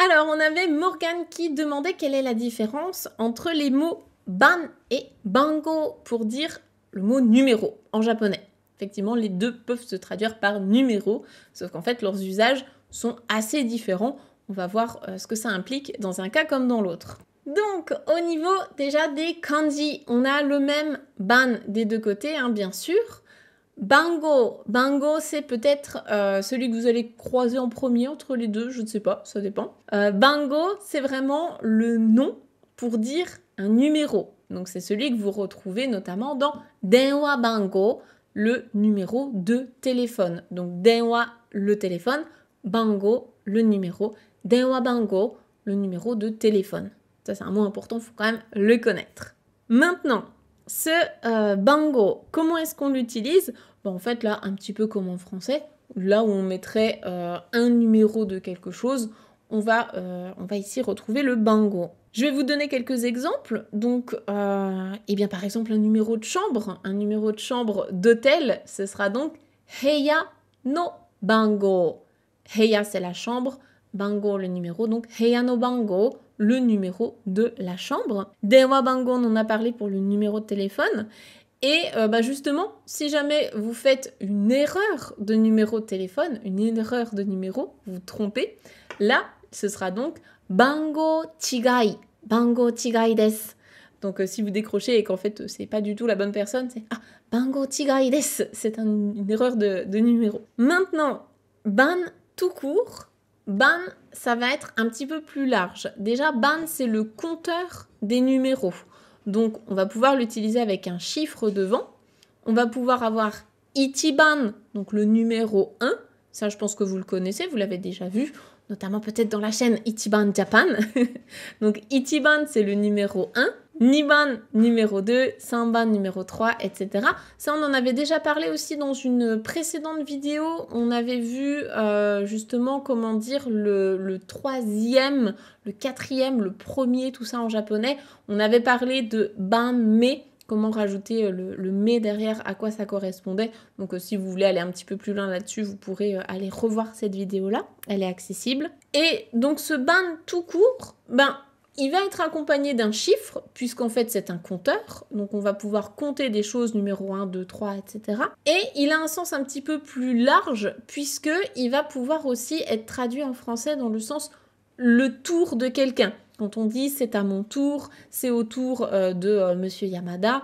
Alors, on avait Morgane qui demandait quelle est la différence entre les mots ban et bango pour dire le mot numéro en japonais. Effectivement, les deux peuvent se traduire par numéro, sauf qu'en fait, leurs usages sont assez différents. On va voir ce que ça implique dans un cas comme dans l'autre. Donc, au niveau déjà des kanji, on a le même ban des deux côtés, hein, bien sûr. Bango, bango c'est peut-être celui que vous allez croiser en premier entre les deux, je ne sais pas, ça dépend. Bango, c'est vraiment le nom pour dire un numéro. Donc c'est celui que vous retrouvez notamment dans denwa bango, le numéro de téléphone. Donc denwa, le téléphone, bango, le numéro, denwa bango, le numéro de téléphone. Ça c'est un mot important, il faut quand même le connaître. Maintenant, ce bango, comment est-ce qu'on l'utilise? Bon, en fait, là, un petit peu comme en français, là où on mettrait un numéro de quelque chose, on va ici retrouver le bango. Je vais vous donner quelques exemples. Donc, eh bien, par exemple, un numéro de chambre d'hôtel, ce sera donc heya no bango. Heya, c'est la chambre, bango, le numéro, donc heya no bango, le numéro de la chambre. Denwa bango, on en a parlé pour le numéro de téléphone. Et justement, si jamais vous faites une erreur de numéro de téléphone, une erreur de numéro, vous vous trompez, là, ce sera donc bango chigai desu. Donc si vous décrochez et qu'en fait c'est pas du tout la bonne personne, c'est bango chigai desu, c'est une erreur de numéro. Maintenant, ban tout court, ban ça va être un petit peu plus large. Déjà, ban c'est le compteur des numéros. Donc, on va pouvoir l'utiliser avec un chiffre devant. On va pouvoir avoir ichiban, donc le numéro 1. Ça, je pense que vous le connaissez, vous l'avez déjà vu, notamment peut-être dans la chaîne Ichiban Japan. Donc, ichiban, c'est le numéro 1. Niban, numéro 2. Sanban, numéro 3, etc. Ça, on en avait déjà parlé aussi dans une précédente vidéo. On avait vu justement, comment dire, le troisième, le quatrième, le premier, tout ça en japonais. On avait parlé de ban-me, comment rajouter le me derrière, à quoi ça correspondait. Donc si vous voulez aller un petit peu plus loin là-dessus, vous pourrez aller revoir cette vidéo-là. Elle est accessible. Et donc ce ban tout court, il va être accompagné d'un chiffre, puisqu'en fait c'est un compteur, donc on va pouvoir compter des choses, numéro 1, 2, 3, etc. Et il a un sens un petit peu plus large, puisqu'il va pouvoir aussi être traduit en français dans le sens le tour de quelqu'un. Quand on dit c'est à mon tour, c'est au tour de Monsieur Yamada,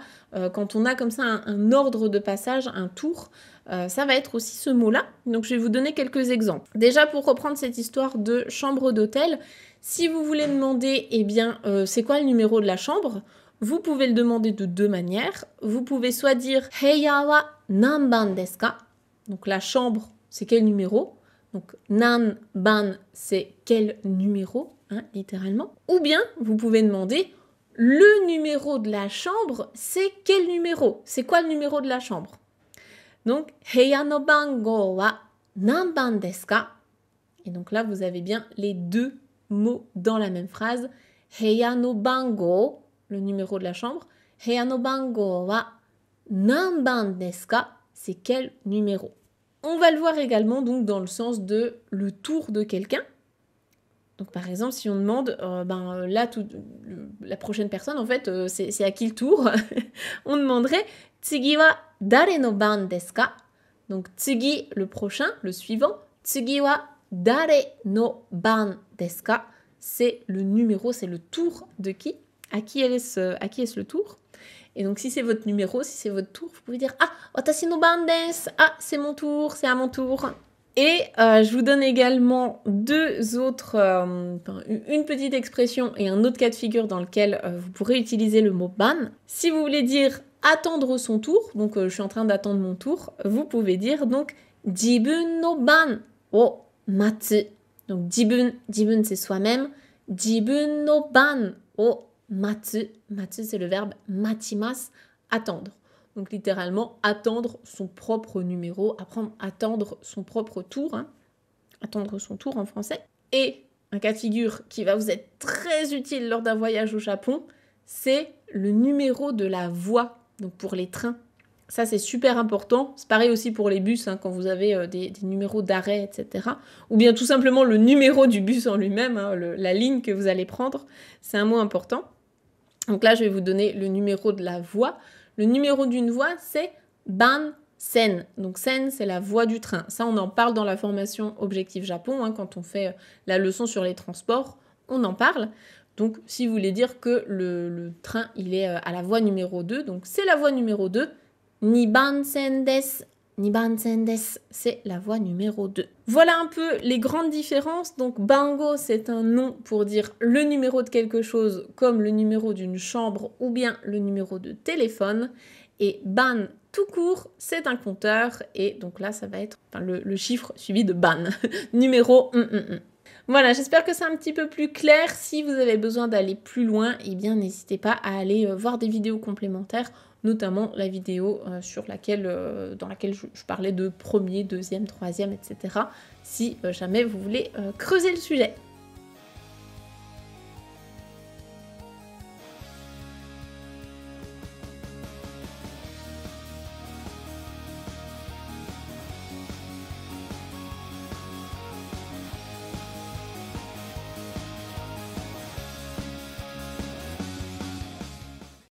quand on a comme ça un ordre de passage, un tour, ça va être aussi ce mot-là. Donc je vais vous donner quelques exemples. Déjà pour reprendre cette histoire de chambre d'hôtel, si vous voulez demander, c'est quoi le numéro de la chambre, vous pouvez le demander de deux manières. Vous pouvez soit dire Heya wa nanban desu ka? Donc la chambre, c'est quel numéro? Donc nanban, c'est quel numéro, hein, littéralement. Ou bien vous pouvez demander le numéro de la chambre, c'est quel numéro? C'est quoi le numéro de la chambre? Donc Heya no bango wa nanban desu ka? Et donc là, vous avez bien les deux mots dans la même phrase. Heya no bango, le numéro de la chambre. Heya no bango wa nanban desu ka? C'est quel numéro? On va le voir également donc dans le sens de le tour de quelqu'un. Donc par exemple, si on demande, la prochaine personne, en fait, c'est à qui le tour? On demanderait Tsugi wa dare no ban desu ka? Donc tsugi, le prochain, le suivant. Tsugi wa dare no ban desu ka? C'est le numéro, c'est le tour de qui? À qui est-ce le tour? Et donc, si c'est votre numéro, si c'est votre tour, vous pouvez dire « Ah, watashi no ban desu !»« Ah, c'est mon tour, c'est à mon tour !» Et je vous donne également deux autres, une petite expression et un autre cas de figure dans lequel vous pourrez utiliser le mot « ban ». Si vous voulez dire « attendre son tour », donc je suis en train d'attendre mon tour, vous pouvez dire donc « jibun no ban o matsu ». Donc, jibun c'est soi-même, « jibun no ban o matsu ». Matsu, c'est le verbe machimasu, attendre. Donc littéralement, attendre son propre numéro, attendre son propre tour, hein. Attendre son tour en français. Et un cas de figure qui va vous être très utile lors d'un voyage au Japon, c'est le numéro de la voie, donc pour les trains. Ça, c'est super important. C'est pareil aussi pour les bus, hein, quand vous avez des numéros d'arrêt, etc. Ou bien tout simplement le numéro du bus en lui-même, hein, la ligne que vous allez prendre. C'est un mot important. Donc là, je vais vous donner le numéro de la voie. Le numéro d'une voie, c'est Ban-sen. Donc sen, c'est la voie du train. Ça, on en parle dans la formation Objectif Japon, hein, quand on fait la leçon sur les transports, on en parle. Donc, si vous voulez dire que le train, il est à la voie numéro 2, donc c'est la voie numéro 2. Nibansen desu. Nibansen desu, c'est la voie numéro 2. Voilà un peu les grandes différences. Donc, bango, c'est un nom pour dire le numéro de quelque chose, comme le numéro d'une chambre ou bien le numéro de téléphone. Et ban, tout court, c'est un compteur. Et donc là, ça va être le chiffre suivi de ban. Numéro. Voilà, j'espère que c'est un petit peu plus clair. Si vous avez besoin d'aller plus loin, eh bien n'hésitez pas à aller voir des vidéos complémentaires, notamment la vidéo dans laquelle je parlais de premier, deuxième, troisième, etc. Si jamais vous voulez creuser le sujet.